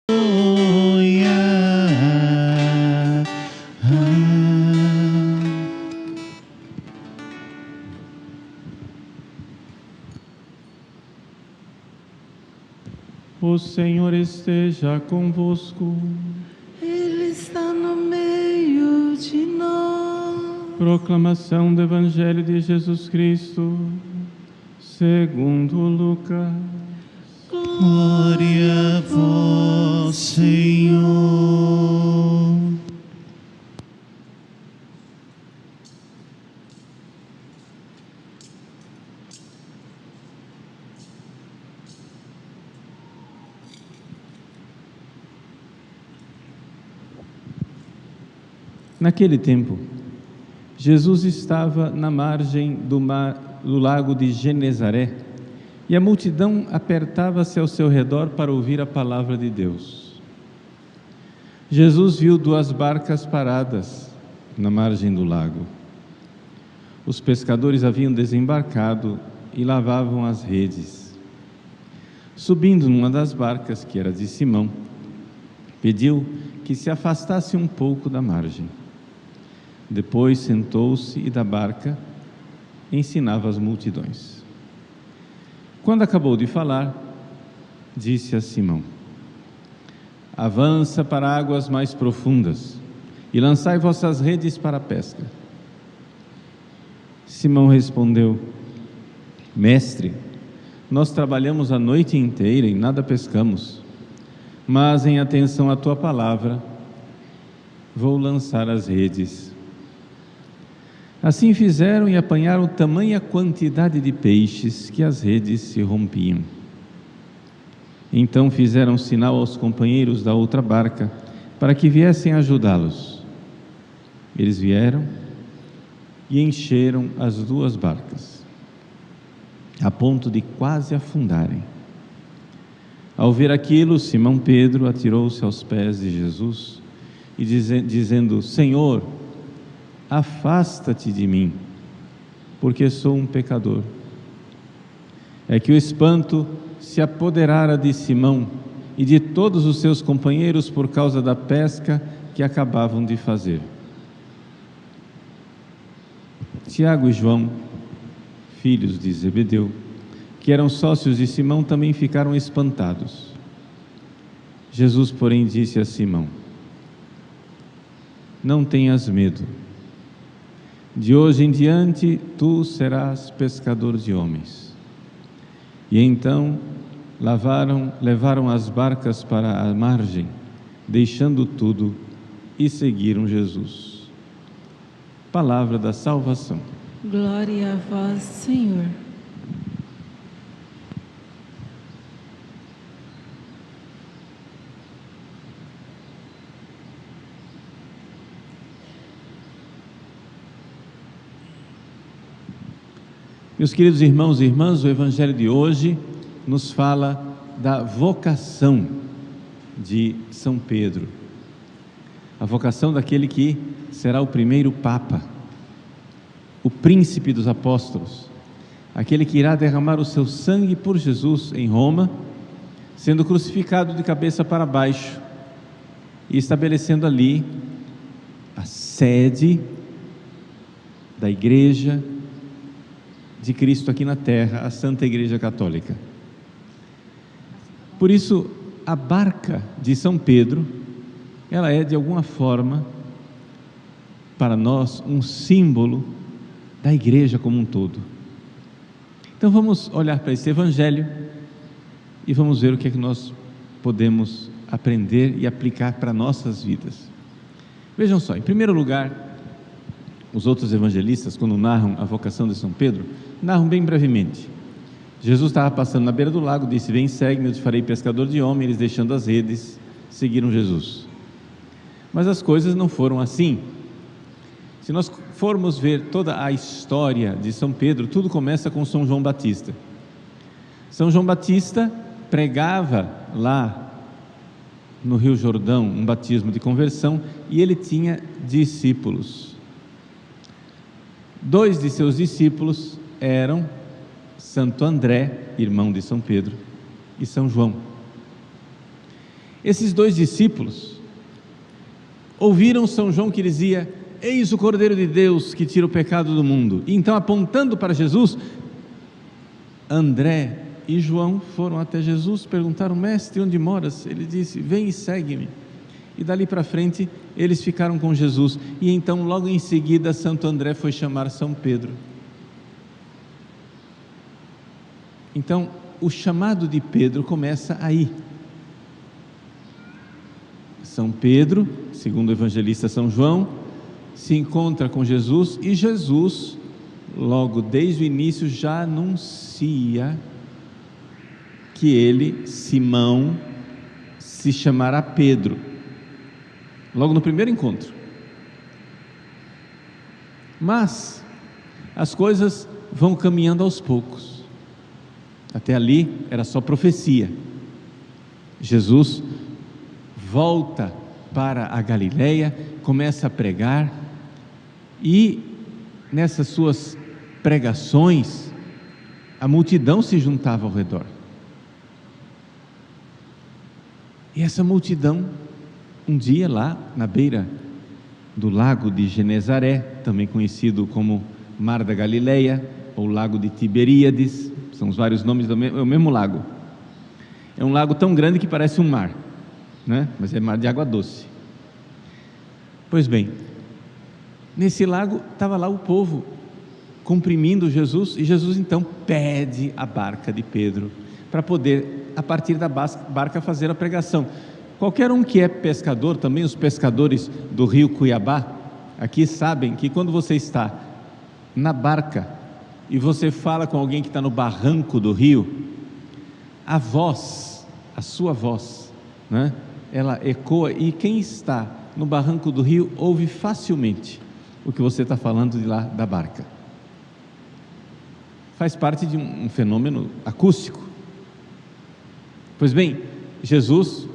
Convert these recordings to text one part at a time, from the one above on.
O Senhor esteja convosco. Ele está no meio de nós. Proclamação do Evangelho de Jesus Cristo, segundo Lucas. Glória a vós, Senhor. Naquele tempo, Jesus estava na margem do lago de Genezaré, e a multidão apertava-se ao seu redor para ouvir a palavra de Deus. Jesus viu 2 barcas paradas na margem do lago. Os pescadores haviam desembarcado e lavavam as redes. Subindo numa das barcas, que era de Simão, pediu que se afastasse um pouco da margem. Depois sentou-se e da barca ensinava as multidões. Quando acabou de falar, disse a Simão: avança para águas mais profundas e lançai vossas redes para a pesca. Simão respondeu: Mestre, nós trabalhamos a noite inteira e nada pescamos, mas em atenção à tua palavra, vou lançar as redes. Assim fizeram e apanharam tamanha quantidade de peixes que as redes se rompiam. Então fizeram sinal aos companheiros da outra barca para que viessem ajudá-los. Eles vieram e encheram as 2 barcas, a ponto de quase afundarem. Ao ver aquilo, Simão Pedro atirou-se aos pés de Jesus e dizendo: Senhor, afasta-te de mim, porque sou um pecador. É que o espanto se apoderara de Simão e de todos os seus companheiros por causa da pesca que acabavam de fazer. Tiago e João, filhos de Zebedeu, que eram sócios de Simão, também ficaram espantados. Jesus, porém, disse a Simão: não tenhas medo. De hoje em diante, tu serás pescador de homens. E então levaram as barcas para a margem, deixando tudo, e seguiram Jesus. Palavra da salvação. Glória a vós, Senhor. Meus queridos irmãos e irmãs, o Evangelho de hoje nos fala da vocação de São Pedro, a vocação daquele que será o primeiro Papa, o príncipe dos apóstolos, aquele que irá derramar o seu sangue por Jesus em Roma, sendo crucificado de cabeça para baixo e estabelecendo ali a sede da Igreja de Cristo aqui na terra, a Santa Igreja Católica. Por isso, a barca de São Pedro, ela é de alguma forma, para nós, um símbolo da Igreja como um todo. Então vamos olhar para esse Evangelho e vamos ver o que é que nós podemos aprender e aplicar para nossas vidas. Vejam só, em primeiro lugar, os outros evangelistas, quando narram a vocação de São Pedro, narram bem brevemente. Jesus estava passando na beira do lago, disse: vem, segue-me, eu te farei pescador de homens. Eles, deixando as redes, seguiram Jesus. Mas as coisas não foram assim. Se nós formos ver toda a história de São Pedro, tudo começa com São João Batista. São João Batista pregava lá no Rio Jordão um batismo de conversão, e ele tinha discípulos. 2 de seus discípulos eram Santo André, irmão de São Pedro, e São João. Esses 2 discípulos ouviram São João que dizia: eis o Cordeiro de Deus que tira o pecado do mundo. E então, apontando para Jesus, André e João foram até Jesus, perguntaram: mestre, onde moras? Ele disse: vem e segue-me. E dali para frente eles ficaram com Jesus. E então, logo em seguida, Santo André foi chamar São Pedro. Então, o chamado de Pedro começa aí. São Pedro, segundo o evangelista São João, se encontra com Jesus, e Jesus, logo desde o início, já anuncia que ele, Simão, se chamará Pedro, logo no primeiro encontro. Mas as coisas vão caminhando aos poucos. Até ali era só profecia. Jesus volta para a Galileia, começa a pregar, e nessas suas pregações a multidão se juntava ao redor. E essa multidão, um dia lá na beira do lago de Genezaré, também conhecido como Mar da Galileia ou Lago de Tiberíades, são os vários nomes, é o mesmo lago. É um lago tão grande que parece um mar, né? Mas é mar de água doce. Pois bem, nesse lago estava lá o povo comprimindo Jesus, e Jesus então pede a barca de Pedro para poder, a partir da barca, fazer a pregação. Qualquer um que é pescador, também os pescadores do rio Cuiabá aqui sabem que quando você está na barca e você fala com alguém que está no barranco do rio, a voz, a sua voz, né, ela ecoa, e quem está no barranco do rio ouve facilmente o que você está falando de lá da barca. Faz parte de um fenômeno acústico. Pois bem, Jesus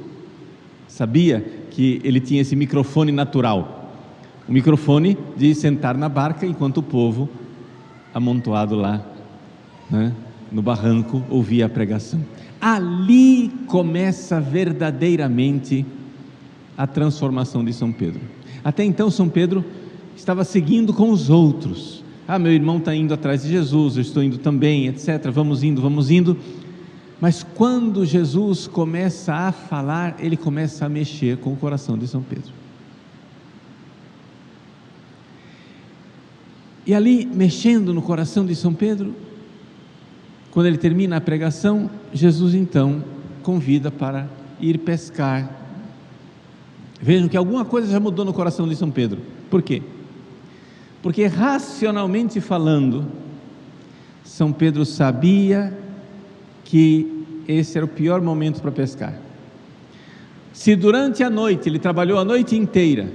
sabia que ele tinha esse microfone natural, o microfone de sentar na barca enquanto o povo amontoado lá, né, no barranco, ouvia a pregação. Ali começa verdadeiramente a transformação de São Pedro. Até então São Pedro estava seguindo com os outros. Meu irmão está indo atrás de Jesus, eu estou indo também, etc. Vamos indo. Mas quando Jesus começa a falar, ele começa a mexer com o coração de São Pedro. E ali, mexendo no coração de São Pedro, quando ele termina a pregação, Jesus então convida para ir pescar. Vejam que alguma coisa já mudou no coração de São Pedro. Por quê? Porque, racionalmente falando, São Pedro sabia que esse era o pior momento para pescar. Se durante a noite, ele trabalhou a noite inteira,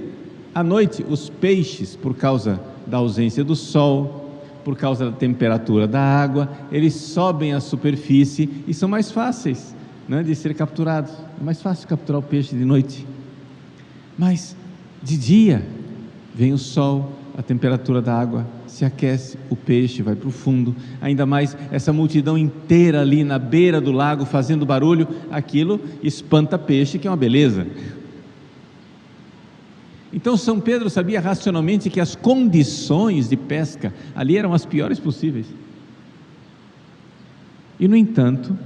à noite os peixes, por causa da ausência do sol, por causa da temperatura da água, eles sobem à superfície e são mais fáceis, né, de ser capturados. É mais fácil capturar o peixe de noite. Mas de dia vem o sol, a temperatura da água se aquece, o peixe vai para o fundo. Ainda mais essa multidão inteira ali na beira do lago fazendo barulho, aquilo espanta peixe, que é uma beleza. Então São Pedro sabia racionalmente que as condições de pesca ali eram as piores possíveis. E no entanto,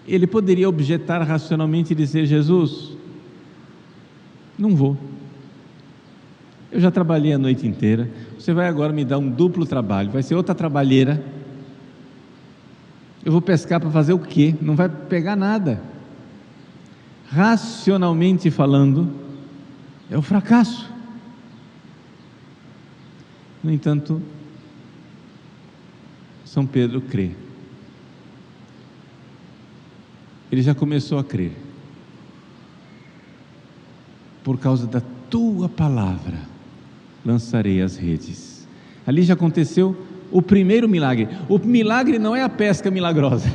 ele poderia objetar racionalmente e dizer: Jesus, não vou. Eu já trabalhei a noite inteira, você vai agora me dar um duplo trabalho, vai ser outra trabalheira. Eu vou pescar para fazer o quê? Não vai pegar nada. Racionalmente falando, é um fracasso. No entanto, São Pedro crê. Ele já começou a crer. Por causa da tua palavra lançarei as redes. Ali já aconteceu o primeiro milagre. O milagre não é a pesca milagrosa.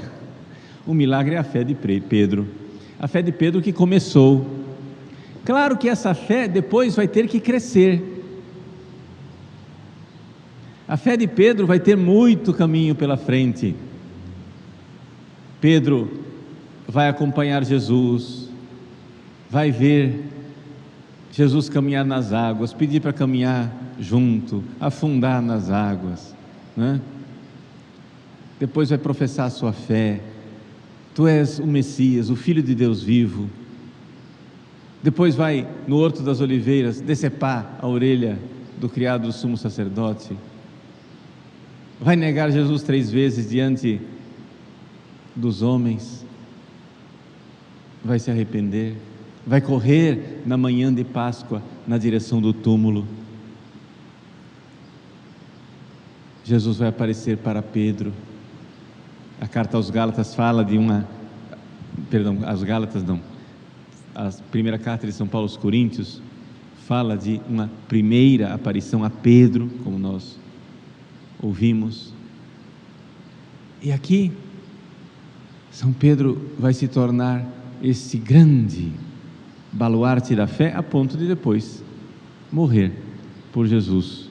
O milagre é a fé de Pedro. A fé de Pedro que começou. Claro que essa fé depois vai ter que crescer. A fé de Pedro vai ter muito caminho pela frente. Pedro vai acompanhar Jesus, vai ver Jesus caminhar nas águas, pedir para caminhar junto, afundar nas águas, né? Depois vai professar a sua fé: tu és o Messias, o Filho de Deus vivo. Depois vai no Horto das Oliveiras decepar a orelha do criado do sumo sacerdote. Vai negar Jesus 3 vezes diante dos homens. Vai se arrepender. Vai correr na manhã de Páscoa na direção do túmulo. Jesus vai aparecer para Pedro. A carta aos Gálatas fala de aos Gálatas não. A primeira carta de São Paulo aos Coríntios fala de uma primeira aparição a Pedro, como nós ouvimos. E aqui, São Pedro vai se tornar esse grande baluarte da fé, a ponto de depois morrer por Jesus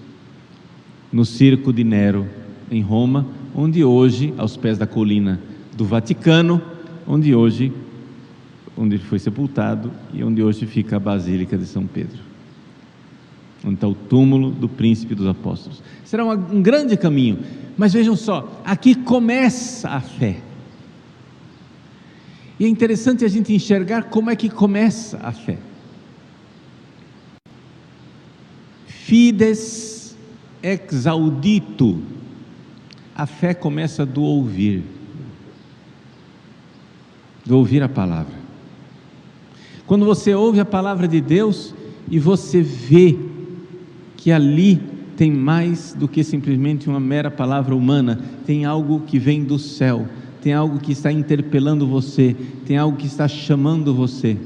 no circo de Nero, em Roma, onde hoje, aos pés da colina do Vaticano, onde ele foi sepultado e onde hoje fica a Basílica de São Pedro, onde está o túmulo do príncipe dos apóstolos. Será um grande caminho, mas vejam só, aqui começa a fé. E é interessante a gente enxergar como é que começa a fé. Fides ex audito. A fé começa do ouvir a palavra. Quando você ouve a palavra de Deus e você vê que ali tem mais do que simplesmente uma mera palavra humana, tem algo que vem do céu, tem algo que está interpelando você, tem algo que está chamando você.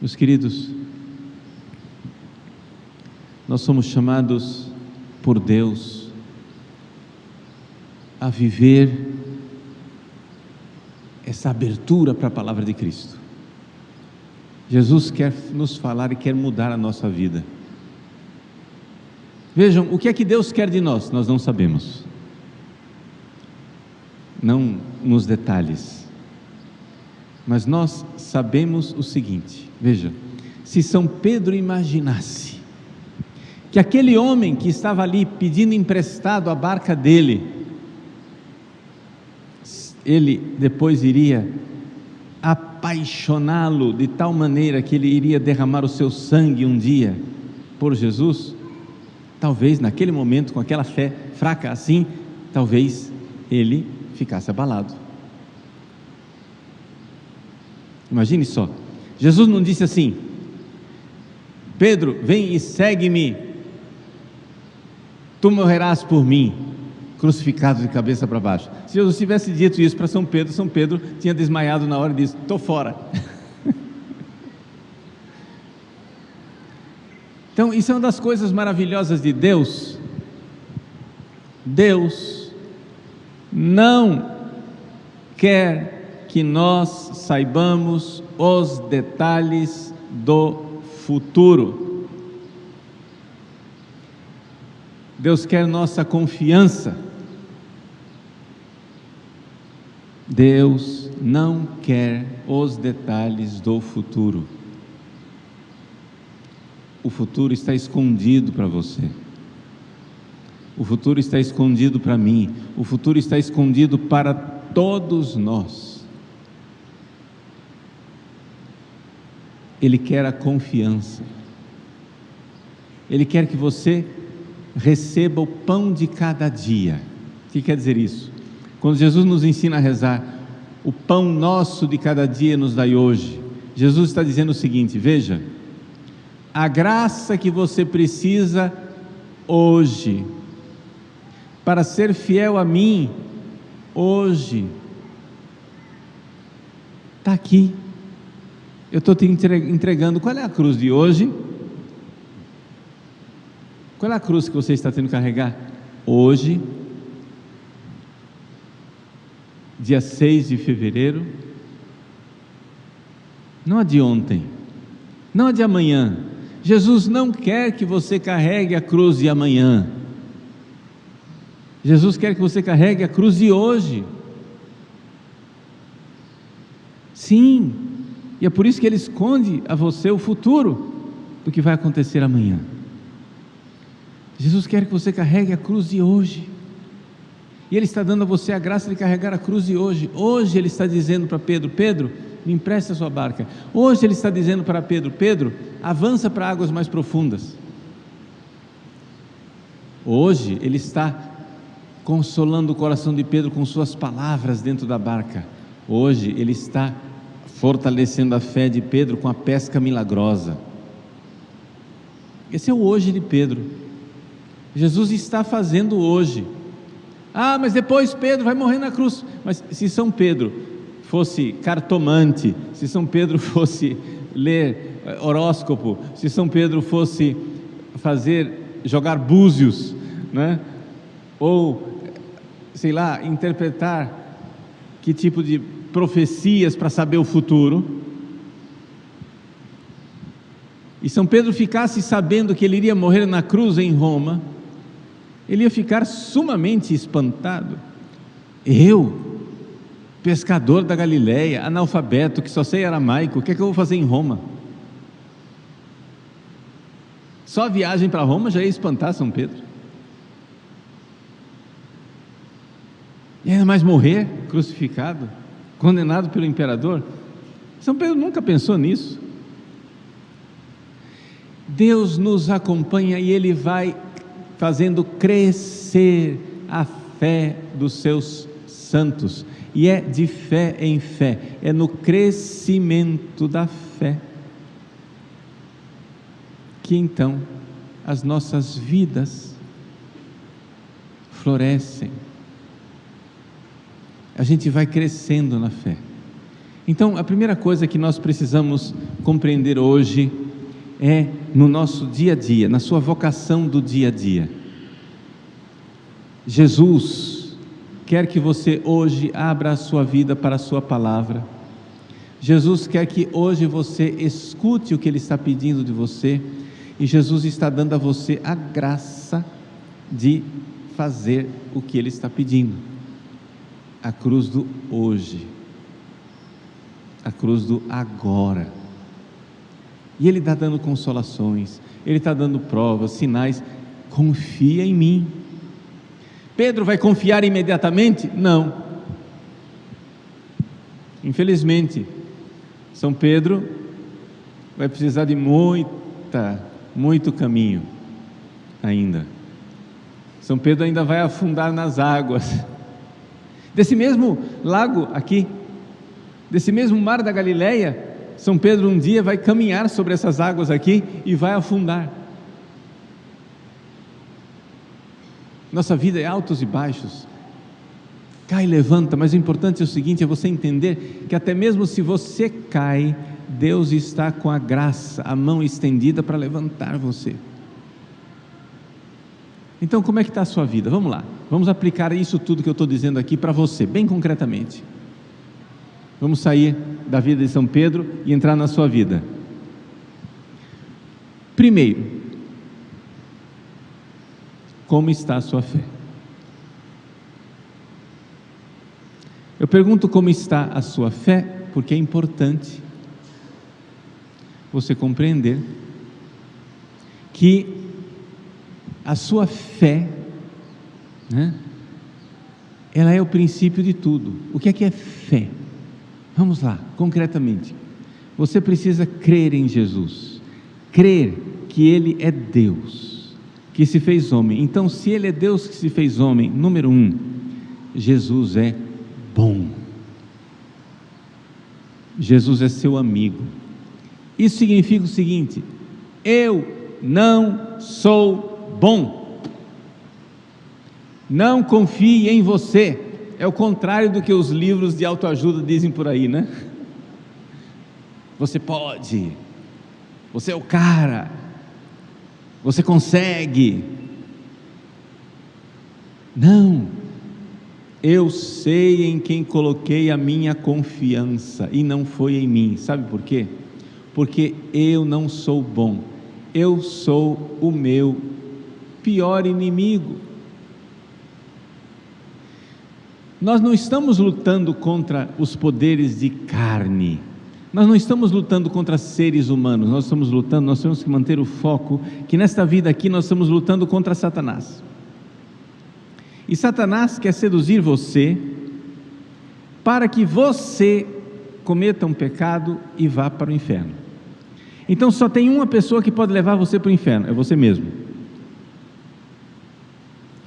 Meus queridos, nós somos chamados por Deus a viver essa abertura para a palavra de Cristo. Jesus quer nos falar e quer mudar a nossa vida. Vejam, o que é que Deus quer de nós? Nós não sabemos, não nos detalhes, mas nós sabemos o seguinte. Veja, se São Pedro imaginasse que aquele homem que estava ali pedindo emprestado a barca dele, ele depois iria apaixoná-lo de tal maneira que ele iria derramar o seu sangue um dia por Jesus, talvez naquele momento, com aquela fé fraca assim, talvez ele ficasse abalado. Imagine só, Jesus não disse assim: Pedro, vem e segue-me, tu morrerás por mim, crucificado de cabeça para baixo. Se Jesus tivesse dito isso para São Pedro tinha desmaiado na hora e disse: estou fora. Então, isso é uma das coisas maravilhosas de Deus. Deus não quer que nós saibamos os detalhes do futuro. Deus quer nossa confiança. Deus não quer os detalhes do futuro. O futuro está escondido para você. O futuro está escondido para mim. O futuro está escondido para todos nós. Ele quer a confiança. Ele quer que você receba o pão de cada dia. O que quer dizer isso? Quando Jesus nos ensina a rezar, o pão nosso de cada dia nos dai hoje, Jesus está dizendo o seguinte: veja, a graça que você precisa hoje, para ser fiel a mim, hoje, está aqui. Eu estou te entregando. Qual é a cruz de hoje? Qual é a cruz que você está tendo que carregar? Hoje, dia 6 de fevereiro, não a de ontem, não a de amanhã. Jesus não quer que você carregue a cruz de amanhã. Jesus quer que você carregue a cruz de hoje. Sim, e é por isso que Ele esconde a você o futuro do que vai acontecer amanhã. Jesus quer que você carregue a cruz de hoje, e Ele está dando a você a graça de carregar a cruz de hoje. Hoje Ele está dizendo para Pedro: Pedro, me empreste a sua barca. Hoje Ele está dizendo para Pedro: Pedro, avança para águas mais profundas. Hoje Ele está consolando o coração de Pedro com suas palavras dentro da barca. Hoje Ele está fortalecendo a fé de Pedro com a pesca milagrosa. Esse é o hoje de Pedro. Jesus está fazendo hoje. Ah, mas depois Pedro vai morrer na cruz. Mas se São Pedro fosse cartomante, se São Pedro fosse ler horóscopo, se São Pedro fosse jogar búzios, né? Ou, sei lá, interpretar que tipo de profecias para saber o futuro, e São Pedro ficasse sabendo que ele iria morrer na cruz em Roma, ele ia ficar sumamente espantado. Eu, pescador da Galileia, analfabeto, que só sei aramaico, o que é que eu vou fazer em Roma? Só a viagem para Roma já ia espantar São Pedro. E ainda mais morrer crucificado, condenado pelo imperador. São Pedro nunca pensou nisso. Deus nos acompanha e Ele vai fazendo crescer a fé dos seus santos, e é de fé em fé, é no crescimento da fé que então as nossas vidas florescem. A gente vai crescendo na fé. Então, a primeira coisa que nós precisamos compreender hoje é no nosso dia a dia, na sua vocação do dia a dia. Jesus quer que você hoje abra a sua vida para a sua palavra. Jesus quer que hoje você escute o que Ele está pedindo de você, e Jesus está dando a você a graça de fazer o que Ele está pedindo. A cruz do hoje, a cruz do agora. E Ele está dando consolações, Ele está dando provas, sinais. Confia em mim. Pedro vai confiar imediatamente? Não. Infelizmente, São Pedro vai precisar de muito caminho ainda. São Pedro ainda vai afundar nas águas desse mesmo lago aqui, desse mesmo mar da Galileia. São Pedro um dia vai caminhar sobre essas águas aqui e vai afundar. Nossa vida é altos e baixos, cai e levanta, mas o importante é o seguinte: é você entender que até mesmo se você cai, Deus está com a graça, a mão estendida para levantar você. Então, como é que está a sua vida? Vamos lá, vamos aplicar isso tudo que eu estou dizendo aqui para você, bem concretamente. Vamos sair da vida de São Pedro e entrar na sua vida. Primeiro, como está a sua fé? Eu pergunto como está a sua fé, porque é importante você compreender que a sua fé, né, ela é o princípio de tudo. O que é fé? Vamos lá, concretamente. Você precisa crer em Jesus, crer que Ele é Deus, que se fez homem. Então, se Ele é Deus que se fez homem, número 1, Jesus é bom. Jesus é seu amigo. Isso significa o seguinte: eu não sou bom. Não confie em você. É o contrário do que os livros de autoajuda dizem por aí, né? Você pode, você é o cara, você consegue. Não, eu sei em quem coloquei a minha confiança e não foi em mim. Sabe por quê? Porque eu não sou bom, eu sou o meu pior inimigo. Nós não estamos lutando contra os poderes de carne, nós não estamos lutando contra seres humanos, nós temos que manter o foco, que nesta vida aqui nós estamos lutando contra Satanás. E Satanás quer seduzir você, para que você cometa um pecado e vá para o inferno. Então só tem uma pessoa que pode levar você para o inferno, é você mesmo.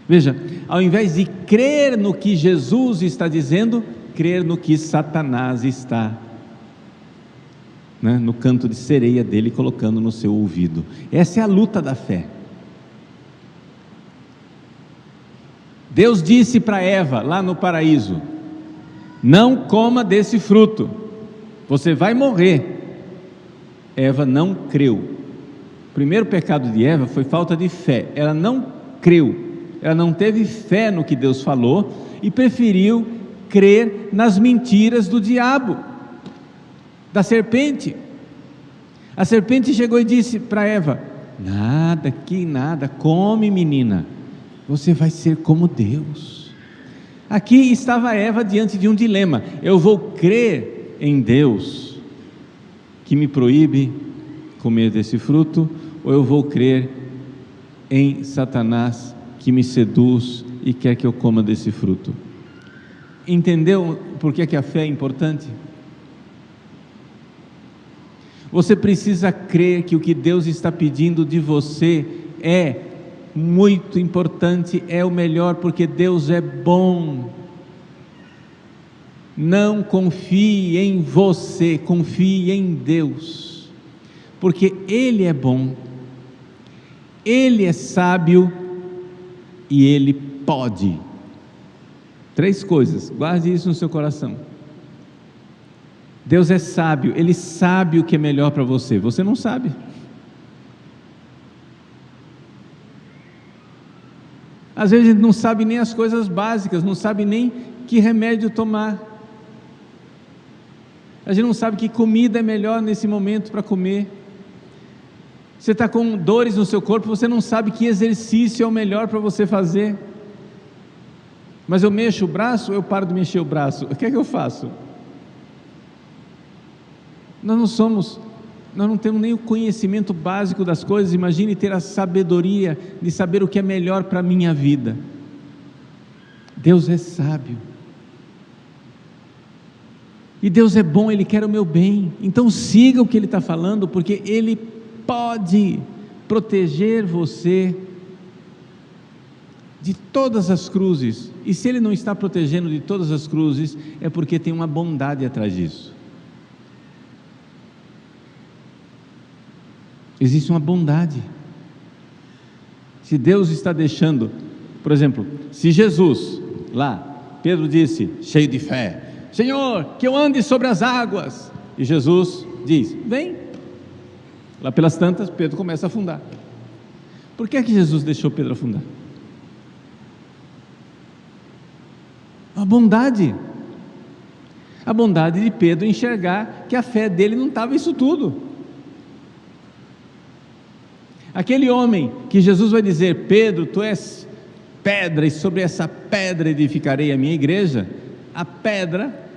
Veja, ao invés de crer no que Jesus está dizendo, crer no que Satanás está, no canto de sereia dele, colocando no seu ouvido. Essa é a luta da fé. Deus disse para Eva, lá no paraíso: não coma desse fruto, você vai morrer. Eva não creu. O primeiro pecado de Eva foi falta de fé. Ela não creu, ela não teve fé no que Deus falou e preferiu crer nas mentiras do diabo, da serpente. A serpente chegou e disse para Eva: nada, que nada, come, menina, você vai ser como Deus. Aqui estava Eva diante de um dilema: eu vou crer em Deus, que me proíbe comer desse fruto, ou eu vou crer em Satanás, que me seduz e quer que eu coma desse fruto? Entendeu por que a fé é importante? Você precisa crer que o que Deus está pedindo de você é muito importante, é o melhor, porque Deus é bom. Não confie em você, confie em Deus, porque Ele é bom, Ele é sábio e Ele pode. 3 coisas, guarde isso no seu coração. Deus é sábio, Ele sabe o que é melhor para você, você não sabe. Às vezes a gente não sabe nem as coisas básicas, não sabe nem que remédio tomar, a gente não sabe que comida é melhor nesse momento para comer. Você está com dores no seu corpo, você não sabe que exercício é o melhor para você fazer. Mas eu mexo o braço, eu paro de mexer o braço, o que é que eu faço? Nós não temos nem o conhecimento básico das coisas. Imagine ter a sabedoria de saber o que é melhor para a minha vida. Deus é sábio, e Deus é bom, Ele quer o meu bem. Então siga o que Ele está falando, porque Ele pode proteger você de todas as cruzes. E se Ele não está protegendo de todas as cruzes, é porque tem uma bondade atrás disso. Existe uma bondade. Se Deus está deixando, por exemplo, se Jesus, lá, Pedro disse, cheio de fé: Senhor, que eu ande sobre as águas, e Jesus diz: vem. Lá pelas tantas, Pedro começa a afundar. Por que é que Jesus deixou Pedro afundar? A bondade de Pedro enxergar que a fé dele não estava isso tudo. Aquele homem que Jesus vai dizer: Pedro, tu és pedra, e sobre essa pedra edificarei a minha igreja. A pedra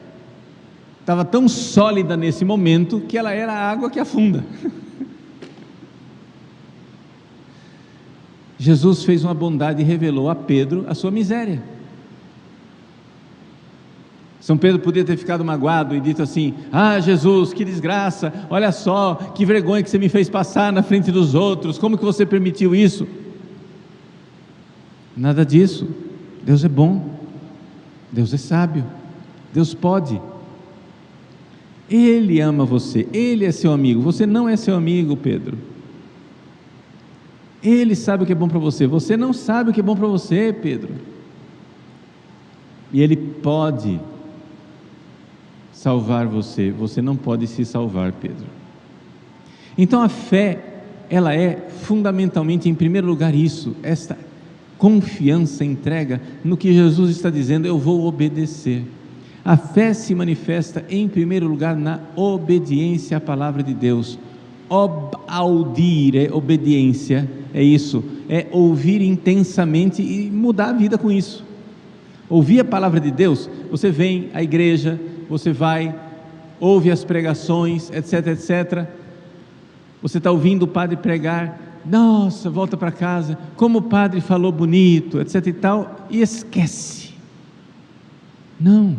estava tão sólida nesse momento que ela era a água que afunda. Jesus fez uma bondade e revelou a Pedro a sua miséria. São Pedro podia ter ficado magoado e dito assim: ah, Jesus, que desgraça, olha só, que vergonha que você me fez passar na frente dos outros, como que você permitiu isso? Nada disso. Deus é bom, Deus é sábio, Deus pode. Ele ama você, Ele é seu amigo. Você não é seu amigo, Pedro. Ele sabe o que é bom para você, você não sabe o que é bom para você, Pedro. E Ele pode salvar você, você não pode se salvar, Pedro. Então a fé, ela é fundamentalmente, em primeiro lugar, isso, esta confiança, entrega no que Jesus está dizendo: eu vou obedecer. A fé se manifesta em primeiro lugar na obediência à palavra de Deus. Audire, obediência, é isso, é ouvir intensamente e mudar a vida com isso. Ouvir a palavra de Deus, você vem à igreja, você vai, ouve as pregações, etc, etc. Você está ouvindo o padre pregar, nossa, volta para casa, como o padre falou bonito, etc e tal, e esquece. Não.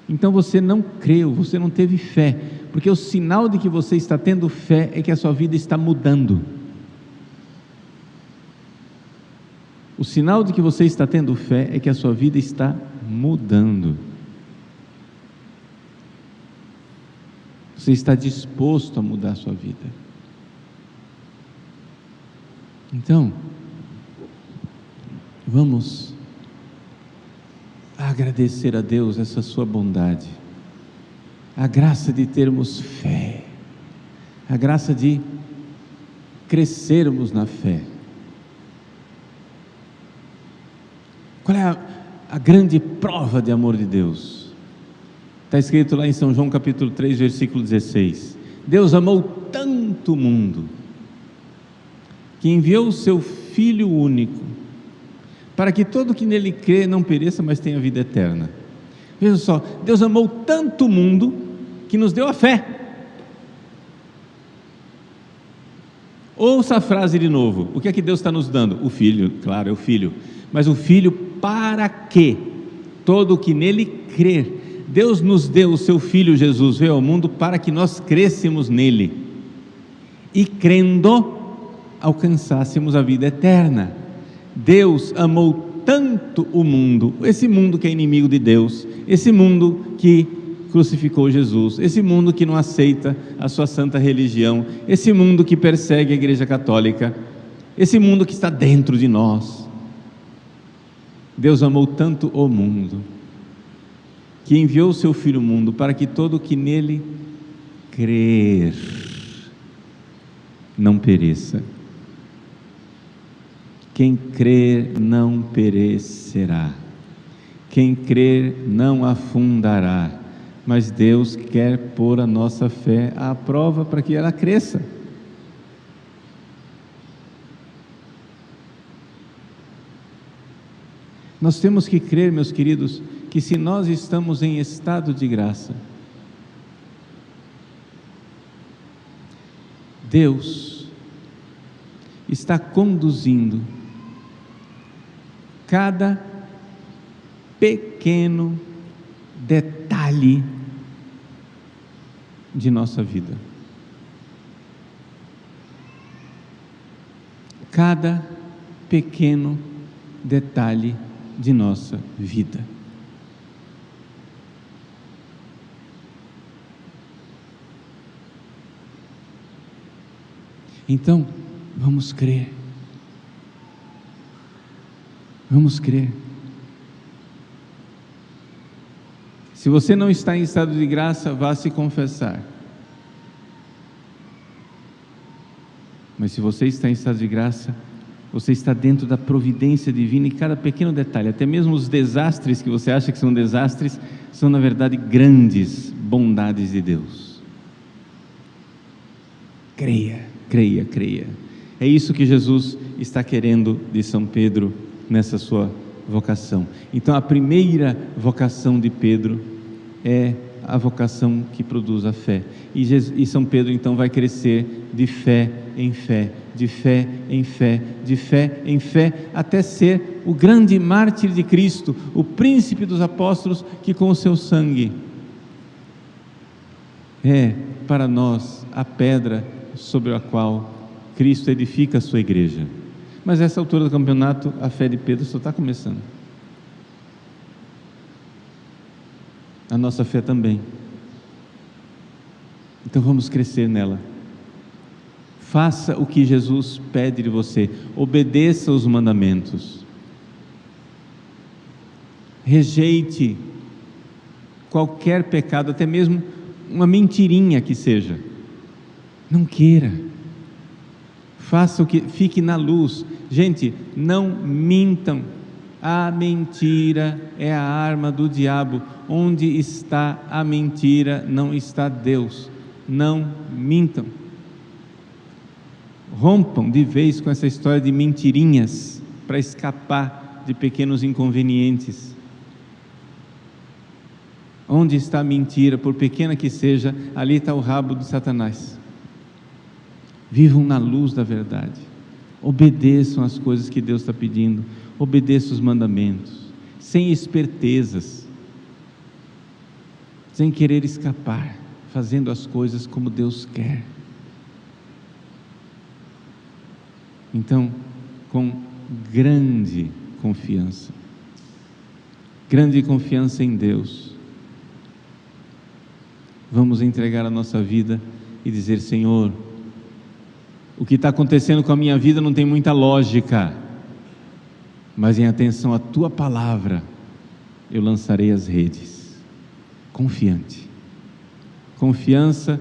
Então você não creu, você não teve fé, porque o sinal de que você está tendo fé é que a sua vida está mudando. O sinal de que você está tendo fé é que a sua vida está mudando. Você está disposto a mudar a sua vida. Então, vamos agradecer a Deus essa sua bondade, a graça de termos fé, a graça de crescermos na fé. Qual é a grande prova de amor de Deus? Está escrito lá em São João capítulo 3, versículo 16: Deus amou tanto o mundo, que enviou o seu Filho único, para que todo que nele crê não pereça, mas tenha vida eterna. Veja só, Deus amou tanto o mundo, que nos deu a fé. Ouça a frase de novo, o que é que Deus está nos dando? O Filho, claro, é o Filho, mas o Filho para que todo que nele crer. Deus nos deu o seu Filho Jesus, veio ao mundo para que nós crêssemos nele, e crendo, alcançássemos a vida eterna. Deus amou tanto o mundo, esse mundo que é inimigo de Deus, esse mundo que crucificou Jesus, esse mundo que não aceita a sua santa religião, esse mundo que persegue a Igreja Católica, esse mundo que está dentro de nós. Deus amou tanto o mundo, que enviou o seu Filho ao mundo, para que todo que nele crer não pereça. Quem crer não perecerá, quem crer não afundará, mas Deus quer pôr a nossa fé à prova para que ela cresça. Nós temos que crer, meus queridos, que se nós estamos em estado de graça, Deus está conduzindo cada pequeno detalhe de nossa vida. Cada pequeno detalhe de nossa vida. Então, vamos crer. Vamos crer. Se você não está em estado de graça, vá se confessar. Mas se você está em estado de graça, você está dentro da providência divina, e cada pequeno detalhe, até mesmo os desastres que você acha que são desastres, são na verdade grandes bondades de Deus. Creia, creia, creia. É isso que Jesus está querendo de São Pedro nessa sua vocação. Então a primeira vocação de Pedro é a vocação que produz a fé, e São Pedro então vai crescer de fé em fé, de fé em fé, de fé em fé, até ser o grande mártir de Cristo, o príncipe dos apóstolos, que com o seu sangue é para nós a pedra sobre a qual Cristo edifica a sua igreja. Mas nessa altura do campeonato, a fé de Pedro só está começando. A nossa fé também. Então vamos crescer nela. Faça o que Jesus pede de você, obedeça os mandamentos, rejeite qualquer pecado, até mesmo uma mentirinha que seja, não queira, faça o que, fique na luz. Gente, não mintam, a mentira é a arma do diabo. Onde está a mentira, não está Deus. Não mintam. Rompam de vez com essa história de mentirinhas para escapar de pequenos inconvenientes. Onde está a mentira, por pequena que seja, ali está o rabo de Satanás. Vivam na luz da verdade, obedeçam as coisas que Deus está pedindo, obedeçam os mandamentos, sem espertezas, sem querer escapar, fazendo as coisas como Deus quer. Então, com grande confiança em Deus, vamos entregar a nossa vida e dizer: Senhor, o que está acontecendo com a minha vida não tem muita lógica, mas em atenção à Tua palavra, eu lançarei as redes, confiante. Confiança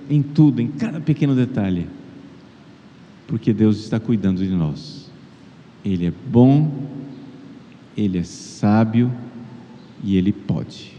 em tudo, em cada pequeno detalhe, porque Deus está cuidando de nós. Ele é bom, Ele é sábio e Ele pode.